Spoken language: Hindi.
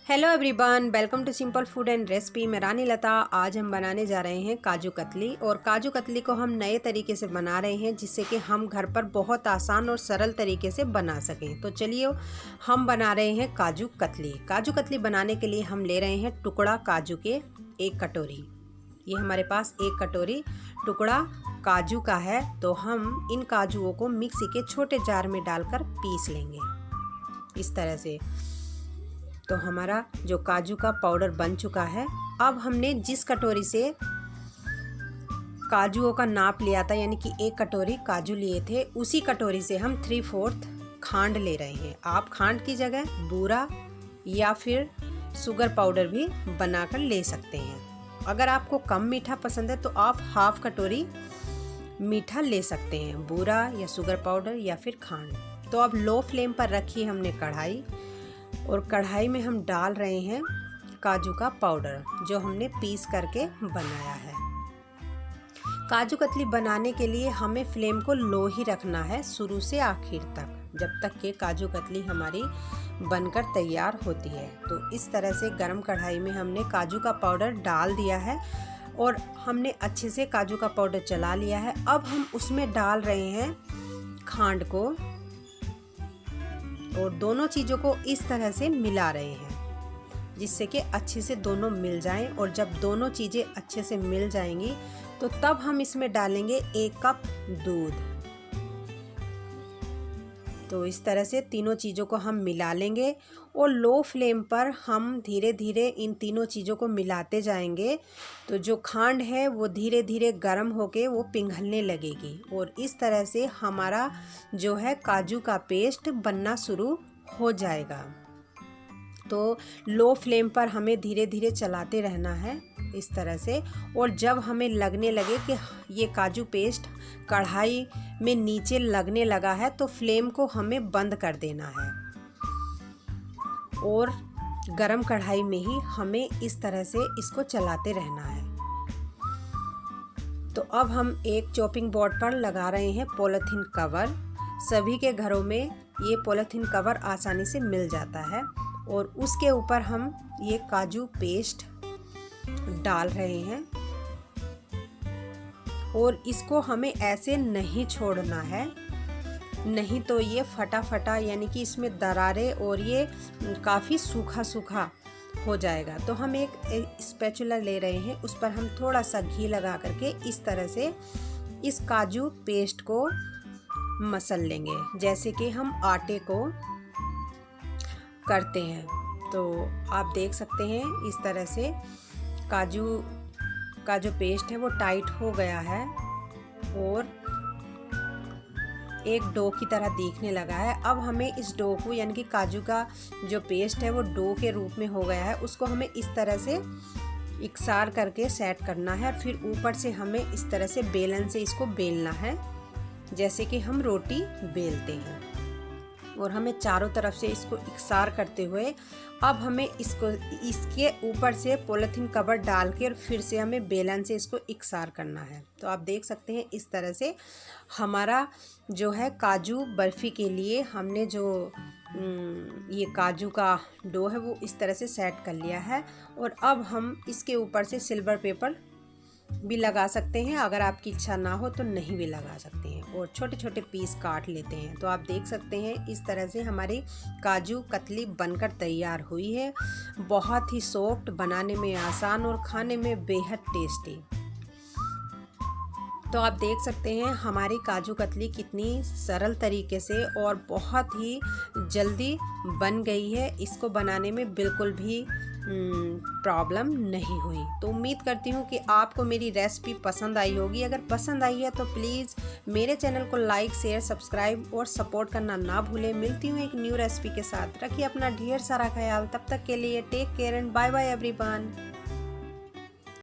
Hello everyone, welcome to simple food and recipe. मैं रानी लता। आज हम बनाने जा रहे हैं काजू कतली। और काजू कतली को हम नए तरीके से बना रहे हैं जिससे कि हम घर पर बहुत आसान और सरल तरीके से बना सकें। तो चलिए हम बना रहे हैं काजू कतली। काजू कतली बनाने के लिए हम ले रहे हैं टुकड़ा काजू के 1 कटोरी। ये हमारे पास 1 कटोरी टुकड़ा काजू का है। तो हम इन काजुओं को मिक्सी के छोटे जार में डालकर पीस लेंगे इस तरह से। तो हमारा जो काजू का पाउडर बन चुका है। अब हमने जिस कटोरी से काजुओं का नाप लिया था, यानी कि 1 कटोरी काजू लिए थे, उसी कटोरी से हम 3/4 खांड ले रहे हैं। आप खांड की जगह बूरा या फिर शुगर पाउडर भी बनाकर ले सकते हैं। अगर आपको कम मीठा पसंद है तो आप 1/2 कटोरी मीठा ले सकते हैं, बूरा या शुगर पाउडर या फिर खांड। तो अब लो फ्लेम पर रखी हमने कढ़ाई, और कढ़ाई में हम डाल रहे हैं काजू का पाउडर जो हमने पीस करके बनाया है। काजू कतली बनाने के लिए हमें फ्लेम को लो ही रखना है शुरू से आखिर तक, जब तक कि काजू कतली हमारी बनकर तैयार होती है। तो इस तरह से गरम कढ़ाई में हमने काजू का पाउडर डाल दिया है और हमने अच्छे से काजू का पाउडर चला लिया है। अब हम उसमें डाल रहे हैं खांड को और दोनों चीज़ों को इस तरह से मिला रहे हैं जिससे कि अच्छे से दोनों मिल जाएं। और जब दोनों चीज़ें अच्छे से मिल जाएंगी तो तब हम इसमें डालेंगे 1 कप दूध। तो इस तरह से तीनों चीज़ों को हम मिला लेंगे और लो फ्लेम पर हम धीरे धीरे इन तीनों चीज़ों को मिलाते जाएंगे। तो जो खांड है वो धीरे धीरे गर्म होके वो पिघलने लगेगी और इस तरह से हमारा जो है काजू का पेस्ट बनना शुरू हो जाएगा। तो लो फ्लेम पर हमें धीरे धीरे चलाते रहना है इस तरह से। और जब हमें लगने लगे कि ये काजू पेस्ट कढ़ाई में नीचे लगने लगा है तो फ्लेम को हमें बंद कर देना है और गरम कढ़ाई में ही हमें इस तरह से इसको चलाते रहना है। तो अब हम एक चॉपिंग बोर्ड पर लगा रहे हैं पॉलीथीन कवर। सभी के घरों में ये पॉलीथीन कवर आसानी से मिल जाता है और उसके ऊपर हम ये काजू पेस्ट डाल रहे हैं और इसको हमें ऐसे नहीं छोड़ना है, नहीं तो ये फटा यानी कि इसमें दरारें और ये काफ़ी सूखा सूखा हो जाएगा। तो हम एक स्पैचुला ले रहे हैं, उस पर हम थोड़ा सा घी लगा करके इस तरह से इस काजू पेस्ट को मसल लेंगे जैसे कि हम आटे को करते हैं। तो आप देख सकते हैं इस तरह से काजू का जो पेस्ट है वो टाइट हो गया है और एक डो की तरह दिखने लगा है। अब हमें इस डो को, यानी कि काजू का जो पेस्ट है वो डो के रूप में हो गया है, उसको हमें इस तरह से इकसार करके सेट करना है। फिर ऊपर से हमें इस तरह से बेलन से इसको बेलना है जैसे कि हम रोटी बेलते हैं। और हमें चारों तरफ से इसको इकसार करते हुए अब हमें इसके ऊपर से पॉलीथीन कवर डाल के फिर से हमें बेलन से इसको इकसार करना है। तो आप देख सकते हैं इस तरह से हमारा जो है काजू बर्फ़ी के लिए हमने जो ये काजू का डो है वो इस तरह से सेट कर लिया है। और अब हम इसके ऊपर से सिल्वर पेपर भी लगा सकते हैं, अगर आपकी इच्छा ना हो तो नहीं भी लगा सकते हैं, और छोटे छोटे पीस काट लेते हैं। तो आप देख सकते हैं इस तरह से हमारी काजू कतली बनकर तैयार हुई है। बहुत ही सॉफ्ट, बनाने में आसान और खाने में बेहद टेस्टी। तो आप देख सकते हैं हमारी काजू कतली कितनी सरल तरीके से और बहुत ही जल्दी बन गई है। इसको बनाने में बिल्कुल भी प्रॉब्लम नहीं हुई। तो उम्मीद करती हूँ कि आपको मेरी रेसिपी पसंद आई होगी। अगर पसंद आई है तो प्लीज़ मेरे चैनल को लाइक, शेयर, सब्सक्राइब और सपोर्ट करना ना भूलें। मिलती हूँ एक न्यू रेसिपी के साथ। रखिए अपना ढेर सारा ख्याल। तब तक के लिए take care and bye bye everyone.